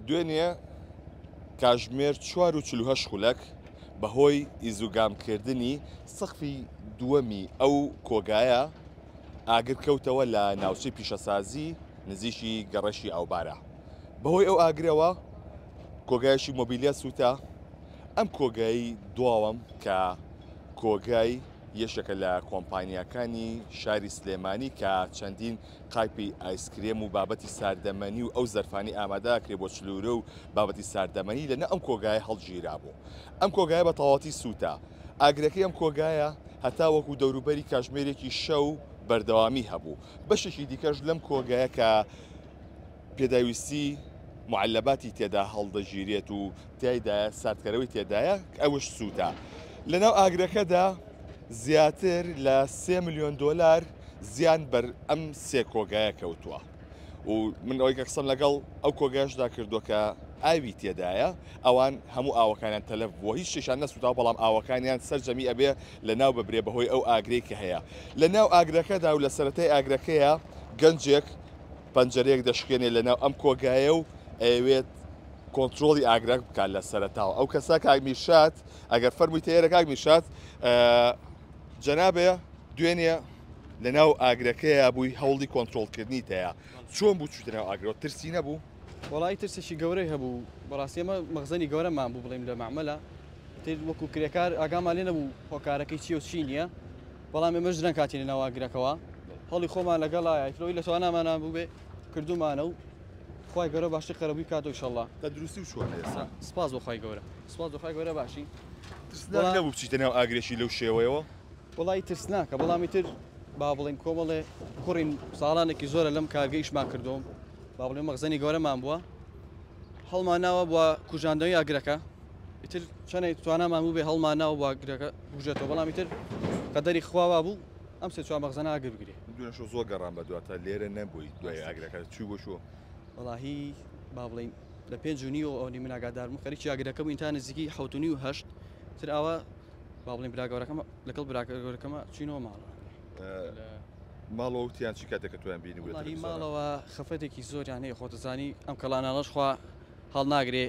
دوێنێ کاتژمێر 4:48 خولەک بەهۆی ئیزوگامکردنی سەقفی دووەمی ئەو کۆگایە ئاگر کەوتەوە لە ناوچەی پیشەسازی نزیکی گەڕەشی ئەوبارە. بەهۆی ئەو ئاگرەوە کۆگایشی مۆبیلیە سووتە. ئەم کۆگایی دواوەم کە کۆگای یەشێکە لە کۆمپانیەکانی شاری سلێمانی کە چەندین قایپی ئایسکرێم و بابەتی ساردەمەنی و ئەو زەرفانی ئامادەکرێ بۆ چلورە و بابەتی ساردەمەنی لەنە ئەم کۆگای هەڵگیرا بوو. ئەم کۆگایە بە تەواوەتی سووتە. ئاگرەکەی ئەم کۆگایە هەتا وەکو دەوروبەری کاتژمێرێکی شەو بەردەوامی هەبوو. بەشێکی دیکەش لەم کۆگایە کە پێداویستی معلباتی تێدا هەڵدەگیرێت و تایدا ساردکەرەوەی تێدایە ئەوش سووتە. لەناو ئاگرەکەدا زیاتر لە 3 ملیۆن دۆلار زیان بەر ئەم سێ کۆگایە کەوتووە و من ئەوەی کە قسەم لەگەڵ ئەو کۆگایشدا کردووە کە ئاوی تێدایە ئەوان هەموو ئاوەکانیان تەلەف بووە، هیچ شتێکیان نەسووتا، بەڵام ئاوەکانیان سەرجەمی ئەبێ لە ناو ببرێ بەهۆی ئەو ئاگرەی کە هەیە. لە ناو ئاگرەکەدا و لە سەرەتای ئاگرەکەیە گەنجێک پەنجەرەیەک دەشکێنێ لەناو ئەم کۆگایە و ئەوێت کۆنتترۆلی ئاگرەک بکات لە سەرەتاوە. ئەو کەسا کاگمیشات ئەگەر فەرمووی تێرە کاگمیشات جەنابێ دوێنێ لەناو ئاگرەکەیە بووی هەوڵی کۆنتترۆلکردنی تەیە. چۆن بوو چوتە ناو ئاگرەوە؟ ترسی نەبوو؟ وڵی ترسێکی گەورەی هەبوو، بەڕاستی ئەمە مەغزەنی گەورەمان بوو بڵێم لە مەعمەلە تر وەکو کرێکار ئاگامان لێ نەبوو هۆکارەکەی چی و چی نییە، بەڵام ئێمەش درەنگ کاتێ لە ناو ئاگرەکەەوە هەڵی خۆمان لەگەڵایەوەی لە توانامانان بوو بێ کردومانە و خی گەورە باشی قەرەبووی کاتۆ ئینشەڵڵا. تا دروستی و چۆن ئێستا؟ سپاس بۆ خی گەورە، سپاس بۆ خی گەورە باشی. نەبوو بچیتە ناو ئاگرێکی لەو شێوەیەوە؟ وڵی ترس ناکە، بەڵامی تر با بڵێم کۆمەڵێ کوڕین ساڵانێکی زۆرە لەم کارگەیشمان کردوم، با بڵێم مەغزەنی گەورەمان بووە، هەڵمان ناوە بووە کوژاندنەوەی ئاگرەکە، ئیتر چەندێک توانامان بوو بێ هەڵمان ناوە بۆ ئاگرەکە بژێتەوە، بەڵامی تر قەدەری خواوا بوو ئەم سێ چوار مەغزەنە ئاگر بگرێ. دوێنەشەو زۆر گەڕان بە دواتە لێرە نەبووی دوای ئاگرەکە چوو بۆ شووە؟ وەڵاهی با بڵێم لە 5:30 ئەوەی من ئاگادارم خەریکی ئاگرەکە بووین تا نزیکی 7:08 تر ئاوا با بڵێم براگەورەکەمە لەگەڵ براگەورەکەمە چینەوە ماڵە. ماڵەوە وتیان چی کاتێککە تویان بینی وڵی ماڵەوە خەفەتێکی زۆریان هەیە، خۆتەزانی ئەم کەڵانانەش خوا هەڵ ناگرێ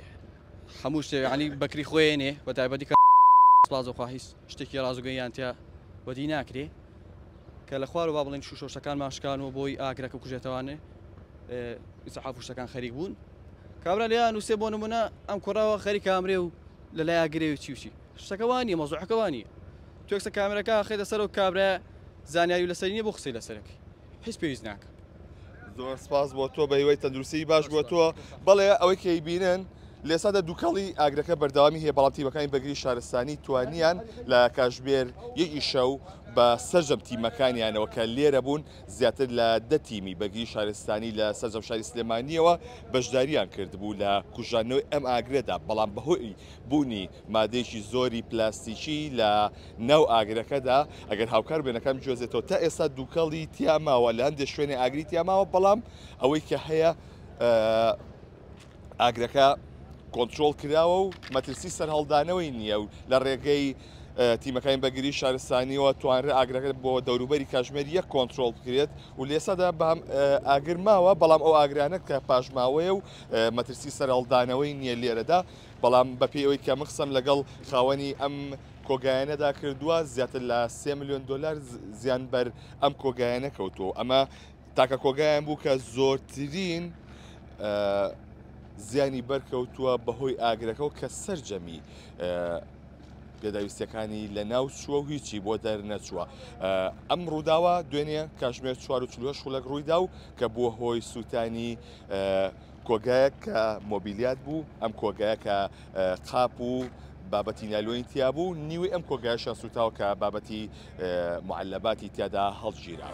هەموو شتێک عنی بەکری خۆێنێ بە تایبەتی کە سپازۆخوا هیچ شتێکی ڕازگەیان تیا وەدی ناکرێ کە لە خوار و با بڵێن شوشەکان ماشکانەوە بۆی ئاگرەکە کوژێتەوانێ ئیسعاف شتەکان خەریک بوون. کابرا لێیان نووسێ بۆ نمونە ئەم کوڕەوە خەریک کامرێ و لەلای ئاگرێ و چی شتەکەوانی مەزوعەکەوانی توێکسە کامێرەکە خێتە سەر و کابرا زانیاری لەسەری نیە بۆ قسەی لەسەرەکەی هیچ پێویست ناکە. زۆر سپاس بۆ تۆ بە هیوای تەندروستی باش بۆ تۆ. بەڵێ ئەوەی کەی بینن لێسادا دووکەڵی ئاگرەکە بەردەوامی هەیە، بەڵام تیمەکانی بەگری شارستانی توانیان لە کاتژمێر یەکی شەو بە سەرجەم تیمەکانیانەوە کە لێرە بوون زیاتر لە 10 تیمی بەگری شارستانی لە سەرجەم شاری سلێمانیەوە بەشداریان کردبوو لە کوژانەوەی ئەم ئاگرێدا، بەڵام بەهۆی بوونی مادەیەکی زۆری پلاستیکی لە ناو ئاگرەکەدا ئەگەر هاوکار بێنەکەم جۆزێتەوە تا ئێستا دووکەڵی تیاماوە لە هەندێک شوێنی ئاگری تیاماوە، بەڵام ئەوەی کە هەیە ئاگرەکە کۆنتترۆل کراوە و مەترسی سەر هەڵدانەوەی نییە و لە ڕێگەی تیمەکانی بەگری شارستانیەوە توانرە ئاگرەکە بۆ دەوروبەری کاتژمێر یەک کۆنتترۆل بکرێت و لێسادا بەم ئاگر ماوە، بەڵام ئەو ئاگرانە کە پاژماوەیە و مەترسی سەر هەڵدانەوەی نییە لێرەدا، بەڵام بەپێی ئەوەی کە من قسەم لەگەڵ خاوەنی ئەم کۆگایانەدا کردووە زیاتر لە 3 ملیۆن دۆلار زیان بەر ئەم کۆگایانە کەوتووە. ئەمە تاکە کۆگایان بوو کە زۆرترین زیانی بەرکەوتووە بەهۆی ئاگرەکە و کە سەرجەمی پێداویستەکانی لە ناو چووە و هیچی بۆ دەرنەچووە. ئەم ڕووداوە دوێنێ کاتژمێر 4:48 خولەک ڕوویدا و کە بووە هۆی سووتانی کۆگایە کە مۆبیلیات بوو، ئەم کۆگایە کە قاپ و بابەتی نالۆین تیا بوو، نیوەی ئەم کۆگایشان سووتاوە کە بابەتی معلباتی تیادا هەڵگیرا.